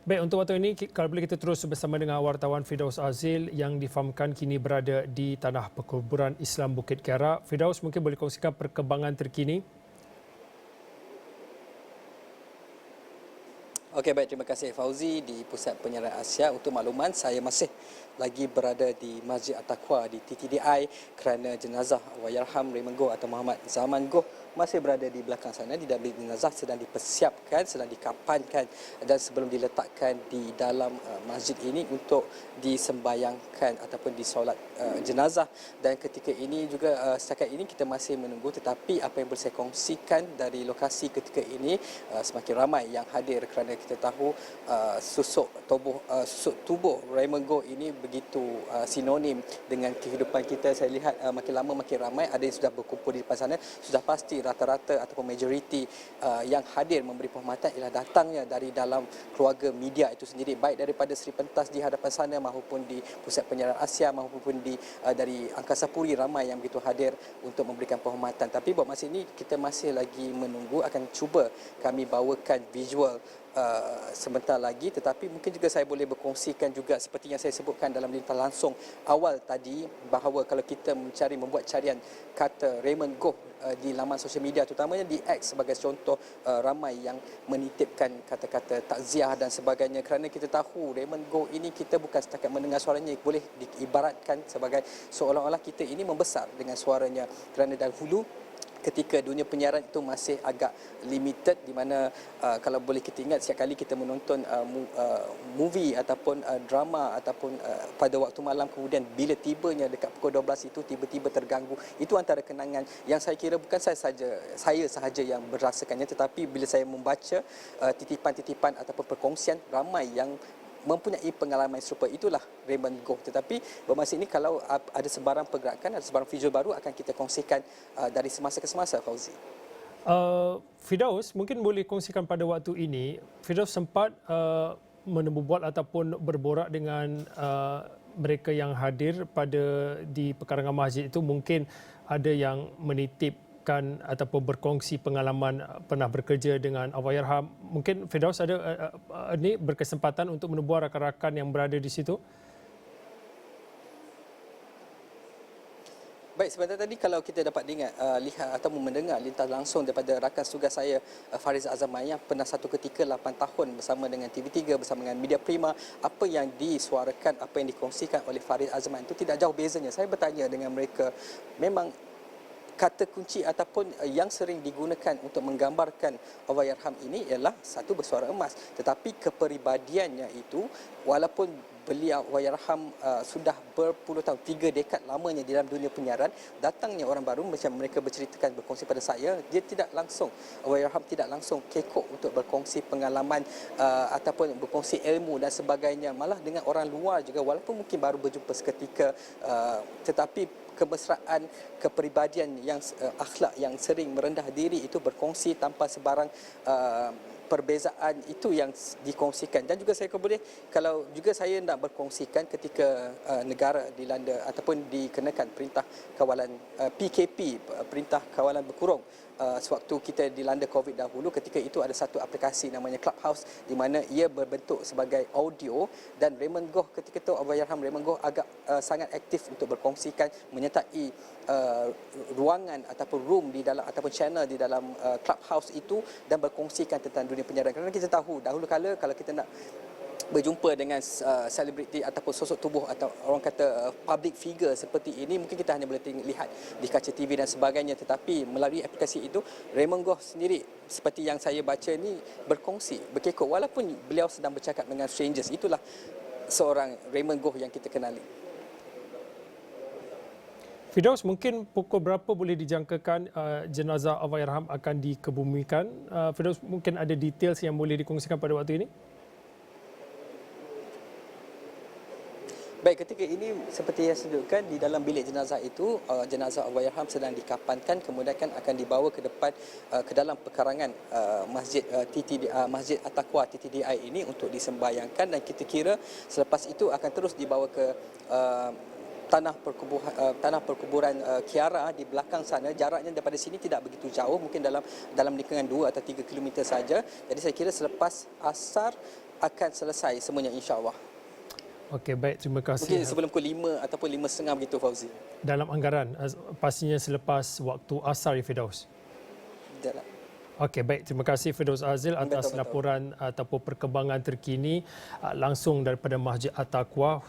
Baik, untuk waktu ini, kalau boleh kita terus bersama dengan wartawan Firdaus Azil yang difahamkan kini berada di Tanah Perkuburan Islam Bukit Kiara. Firdaus, mungkin boleh kongsikan perkembangan terkini? Okey, baik, terima kasih Fauzi di Pusat Penyiaran Asia. Untuk makluman, saya masih lagi berada di Masjid At-Taqwa di TTDI kerana jenazah Allahyarham Raymond Goh atau Muhammad Zaman Goh masih berada di belakang sana. Di dalam jenazah sedang dipersiapkan, sedang dikapankan dan sebelum diletakkan di dalam masjid ini untuk disembayangkan ataupun disolat jenazah. Dan ketika ini juga setakat ini kita masih menunggu, tetapi apa yang boleh saya kongsikan dari lokasi ketika ini semakin ramai yang hadir kerana kita tahu susuk tubuh Raymond Goh ini begitu sinonim dengan kehidupan kita. Saya lihat makin lama makin ramai, ada yang sudah berkumpul di depan sana. Sudah pasti rata-rata ataupun majoriti yang hadir memberi penghormatan ialah datangnya dari dalam keluarga media itu sendiri, baik daripada Seri Pentas di hadapan sana maupun di Pusat Penyiaran Asia maupun dari Angkasa Puri, ramai yang begitu hadir untuk memberikan penghormatan. Tapi buat masa ini kita masih lagi menunggu, akan cuba kami bawakan visual sebentar lagi, tetapi mungkin juga saya boleh berkongsikan juga seperti yang saya sebutkan dalam lintas langsung awal tadi, bahawa kalau kita membuat carian kata Raymond Goh di laman sosial media, terutamanya di X sebagai contoh, ramai yang menitipkan kata-kata takziah dan sebagainya, kerana kita tahu Raymond Goh ini kita bukan setakat mendengar suaranya, boleh diibaratkan sebagai seolah-olah kita ini membesar dengan suaranya, kerana dahulu ketika dunia penyiaran itu masih agak limited, di mana kalau boleh kita ingat setiap kali kita menonton movie ataupun drama ataupun pada waktu malam, kemudian bila tibanya dekat pukul 12 itu tiba-tiba terganggu. Itu antara kenangan yang saya kira bukan saya sahaja yang merasakannya, tetapi bila saya membaca titipan-titipan ataupun perkongsian ramai yang mempunyai pengalaman serupa, itulah Raymond Goh. Tetapi bermasa ini kalau ada sebarang pergerakan, ada sebarang visual baru, akan kita kongsikan dari semasa ke semasa, Fauzi. Firdaus, mungkin boleh kongsikan pada waktu ini, Firdaus sempat menembubuat ataupun berborak dengan mereka yang hadir di perkarangan masjid itu. Mungkin ada yang menitipkan ataupun berkongsi pengalaman pernah bekerja dengan Allahyarham. Mungkin Firdaus ada ini berkesempatan untuk menebuah rakan-rakan yang berada di situ? Baik, sebentar tadi kalau kita dapat lihat atau mendengar lintas langsung daripada rakan tugas saya, Fariz Azman, yang pernah satu ketika 8 tahun bersama dengan TV3, bersama dengan Media Prima, apa yang disuarakan, apa yang dikongsikan oleh Fariz Azman itu tidak jauh bezanya. Saya bertanya dengan mereka, memang kata kunci ataupun yang sering digunakan untuk menggambarkan Allahyarham ini ialah satu, bersuara emas, tetapi kepribadiannya itu, walaupun beliau Allahyarham sudah berpuluh tahun, 3 dekad lamanya di dalam dunia penyiaran, datangnya orang baru macam mereka berceritakan, berkongsi pada saya, dia tidak langsung, Allahyarham tidak langsung kekok untuk berkongsi pengalaman ataupun berkongsi ilmu dan sebagainya, malah dengan orang luar juga, walaupun mungkin baru berjumpa seketika, tetapi kemesraan, kepribadian yang akhlak yang sering merendah diri itu berkongsi tanpa sebarang perbezaan, itu yang dikongsikan. Dan juga saya boleh, kalau juga saya nak berkongsikan ketika negara dilanda ataupun dikenakan perintah kawalan PKP, perintah kawalan berkurung, sewaktu kita dilanda COVID dahulu, ketika itu ada satu aplikasi namanya Clubhouse, di mana ia berbentuk sebagai audio, dan Raymond Goh ketika itu, Allahyarham Raymond Goh agak sangat aktif untuk berkongsikan, menyertai ruangan ataupun room di dalam ataupun channel di dalam Clubhouse itu, dan berkongsikan tentang dunia penyiaran. Kerana kita tahu dahulu kala kalau kita nak berjumpa dengan selebriti ataupun sosok tubuh atau orang kata public figure seperti ini, mungkin kita hanya boleh lihat di kaca TV dan sebagainya, tetapi melalui aplikasi itu Raymond Goh sendiri, seperti yang saya baca ni, berkongsi, berkekok walaupun beliau sedang bercakap dengan strangers. Itulah seorang Raymond Goh yang kita kenali. Firdaus, mungkin pukul berapa boleh dijangkakan jenazah Allahyarham akan dikebumikan? Firdaus, mungkin ada details yang boleh dikongsikan pada waktu ini? Baik, ketika ini seperti yang disebutkan, di dalam bilik jenazah itu, jenazah Allahyarham sedang dikapankan, kemudian akan dibawa ke depan ke dalam perkarangan Masjid Masjid At-Taqwa TTDI ini untuk disembayangkan, dan kita kira selepas itu akan terus dibawa ke tanah perkuburan Kiara di belakang sana. Jaraknya daripada sini tidak begitu jauh, mungkin dalam lingkungan 2 atau 3 kilometer saja. Jadi saya kira selepas asar akan selesai semuanya insya-Allah. Okey, baik, terima Mungkin kasih. sebelum pukul 5 ataupun 5.30 begitu Fauzi. Dalam anggaran, pastinya selepas waktu asar ya Firdaus. Dalam Okey, baik. Terima kasih Firdaus Azil atas Betul-betul. laporan ataupun perkembangan terkini langsung daripada Masjid At-Taqwa.